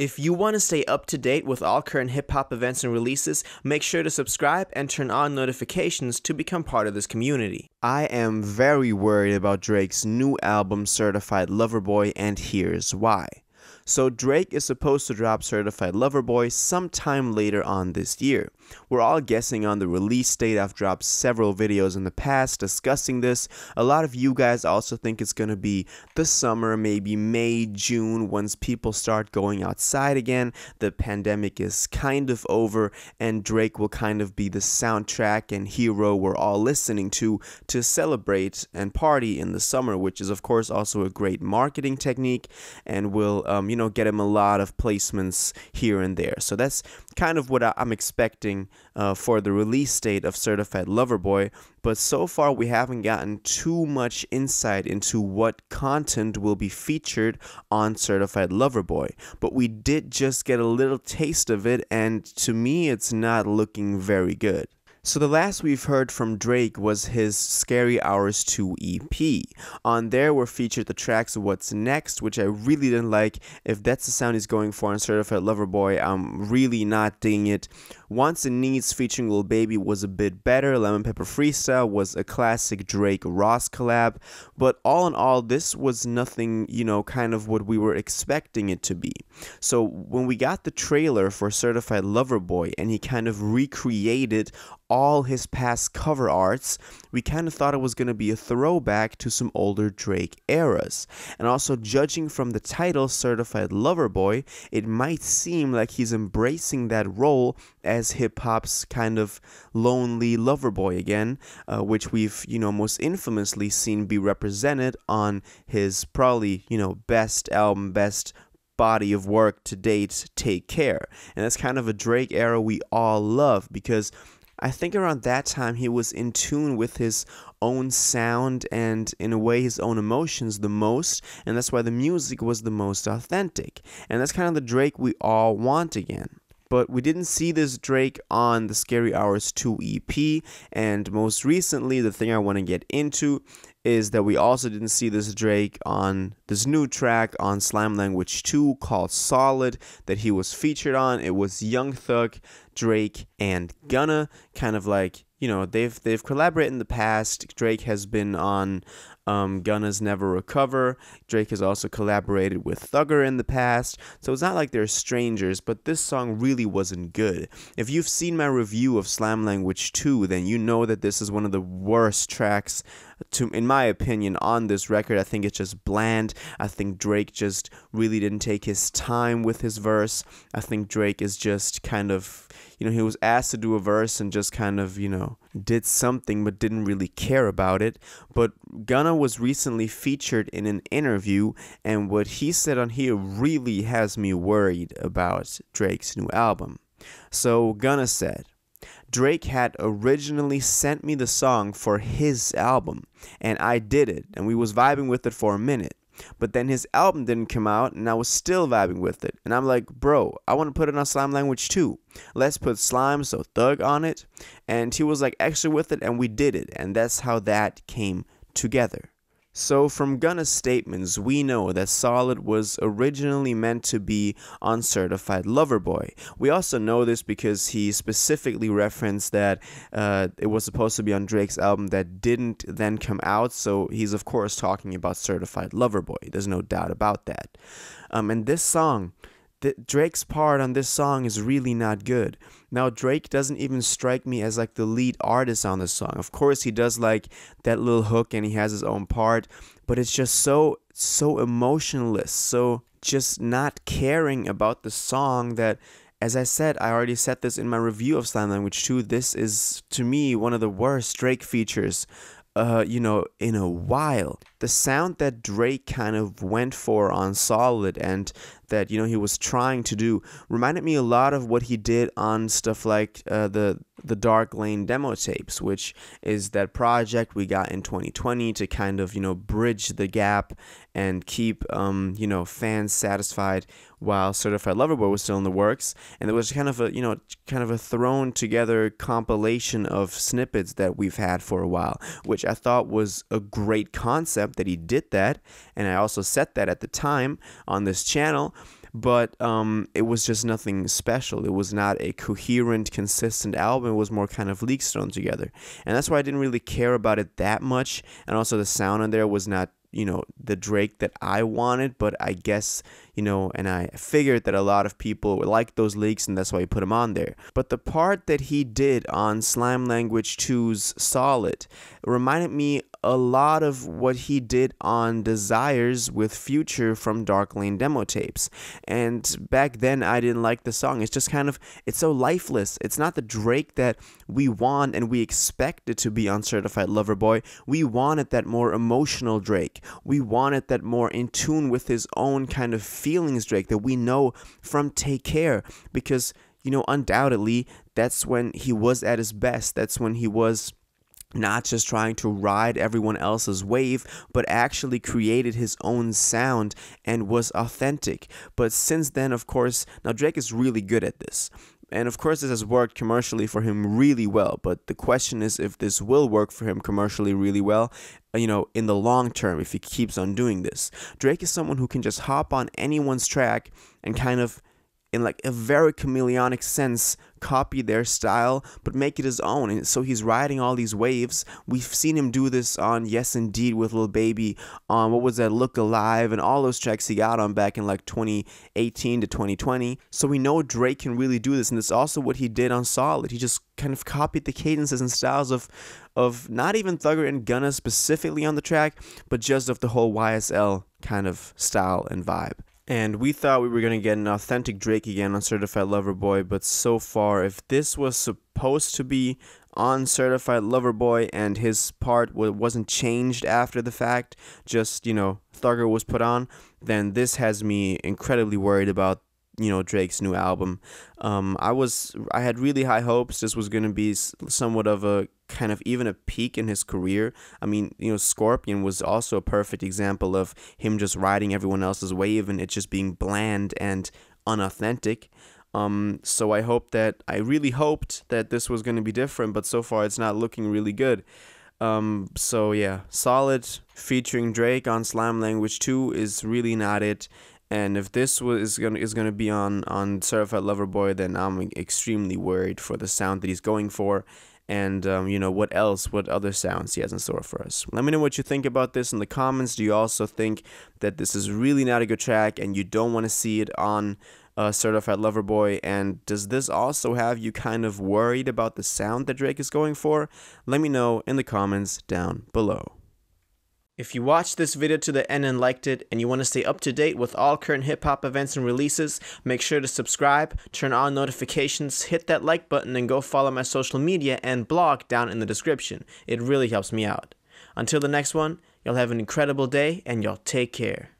If you want to stay up to date with all current hip-hop events and releases, make sure to subscribe and turn on notifications to become part of this community. I am very worried about Drake's new album Certified Lover Boy, and here's why. So Drake is supposed to drop Certified Lover Boy sometime later on this year. We're all guessing on the release date. I've dropped several videos in the past discussing this. A lot of you guys also think it's going to be the summer, maybe May, June, once people start going outside again. The pandemic is kind of over, and Drake will kind of be the soundtrack and hero we're all listening to celebrate and party in the summer, which is of course also a great marketing technique and will get him a lot of placements here and there. So that's kind of what I'm expecting for the release date of Certified Lover Boy. But so far we haven't gotten too much insight into what content will be featured on Certified Lover Boy. But we did just get a little taste of it, and to me it's not looking very good. So the last we've heard from Drake was his Scary Hours 2 EP. On there were featured the tracks What's Next, which I really didn't like. If that's the sound he's going for on Certified Lover Boy, I'm really not digging it. Wants and Needs featuring Lil Baby was a bit better. Lemon Pepper Freestyle was a classic Drake-Ross collab. But all in all, this was nothing, kind of what we were expecting it to be. So when we got the trailer for Certified Lover Boy and he kind of recreated all his past cover arts, we kind of thought it was going to be a throwback to some older Drake eras. And also, judging from the title Certified Lover Boy, it might seem like he's embracing that role as hip-hop's kind of lonely lover boy again, which we've, most infamously seen be represented on his probably, best album, best body of work to date, Take Care. And that's kind of a Drake era we all love, because I think around that time he was in tune with his own sound and in a way his own emotions the most, and that's why the music was the most authentic. And that's kind of the Drake we all want again. But we didn't see this Drake on the Scary Hours 2 EP, and most recently, the thing I want to get into is that we also didn't see this Drake on this new track on Slime Language 2 called Solid that he was featured on. It was Young Thug, Drake, and Gunna, kind of like, they've collaborated in the past. Drake has been on Gunna's Never Recover. Drake has also collaborated with Thugger in the past, so it's not like they're strangers, but this song really wasn't good. If you've seen my review of Slam Language 2, then you know that this is one of the worst tracks, in my opinion, on this record. I think it's just bland. I think Drake just really didn't take his time with his verse. I think Drake is just kind of, he was asked to do a verse and just kind of, did something but didn't really care about it. But Gunna was recently featured in an interview, and what he said on here really has me worried about Drake's new album. So Gunna said, Drake had originally sent me the song for his album, and I did it, and we was vibing with it for a minute. But then his album didn't come out, and I was still vibing with it. And I'm like, bro, I want to put it on Slime Language 2. Let's put Slime So Thug on it. And he was like extra with it, and we did it. And that's how that came together. So from Gunna's statements, we know that Solid was originally meant to be on Certified Lover Boy. We also know this because he specifically referenced that it was supposed to be on Drake's album that didn't then come out, so he's of course talking about Certified Lover Boy. There's no doubt about that. And this song, Drake's part on this song is really not good. Now, Drake doesn't even strike me as like the lead artist on this song. Of course, he does like that little hook and he has his own part, but it's just so emotionless, so just not caring about the song that, as I said, I already said this in my review of Slime Language 2, this is, to me, one of the worst Drake features in a while. The sound that Drake kind of went for on Solid and that, he was trying to do reminded me a lot of what he did on stuff like the Dark Lane demo tapes, which is that project we got in 2020 to kind of, bridge the gap and keep, fans satisfied while Certified Lover Boy was still in the works. And it was kind of a thrown together compilation of snippets that we've had for a while, which I thought was a great concept that he did that. And I also said that at the time on this channel. but it was just nothing special. It was not a coherent, consistent album. It was more kind of leaks thrown together, and that's why I didn't really care about it that much. And also the sound on there was not, the Drake that I wanted, but I guess, and I figured that a lot of people would like those leaks, and that's why he put them on there. But the part that he did on Slam Language 2's Solid reminded me a lot of what he did on Desires with Future from Dark Lane demo tapes. And back then I didn't like the song. It's just it's so lifeless. It's not the Drake that we want and we expected to be on Certified Lover Boy. We wanted that more emotional Drake. We wanted that more in tune with his own kind of feelings Drake that we know from Take Care, because undoubtedly that's when he was at his best. That's when he was not just trying to ride everyone else's wave, but actually created his own sound and was authentic. But since then, of course, now Drake is really good at this. And of course, this has worked commercially for him really well. But the question is if this will work for him commercially really well, in the long term, if he keeps on doing this. Drake is someone who can just hop on anyone's track and kind of, in like a very chameleonic sense, copy their style, but make it his own. And so he's riding all these waves. We've seen him do this on Yes Indeed with Lil Baby, on what was that, Look Alive, and all those tracks he got on back in like 2018 to 2020. So we know Drake can really do this, and it's also what he did on Solid. He just kind of copied the cadences and styles of not even Thugger and Gunna specifically on the track, but just of the whole YSL kind of style and vibe. And we thought we were going to get an authentic Drake again on Certified Lover Boy, but so far, if this was supposed to be on Certified Lover Boy and his part wasn't changed after the fact, just, Thugger was put on, then this has me incredibly worried about Drake's new album. I had really high hopes. This was going to be somewhat of a kind of even a peak in his career. I mean, Scorpion was also a perfect example of him just riding everyone else's wave and it just being bland and unauthentic. So I really hoped that this was going to be different, but so far it's not looking really good. So yeah, Solid featuring Drake on Slam Language 2 is really not it. And if this is gonna be on Certified Lover Boy, then I'm extremely worried for the sound that he's going for, and what other sounds he has in store for us. Let me know what you think about this in the comments. Do you also think that this is really not a good track and you don't want to see it on Certified Lover Boy? And does this also have you kind of worried about the sound that Drake is going for? Let me know in the comments down below. If you watched this video to the end and liked it, and you want to stay up to date with all current hip-hop events and releases, make sure to subscribe, turn on notifications, hit that like button, and go follow my social media and blog down in the description. It really helps me out. Until the next one, y'all have an incredible day, and y'all take care.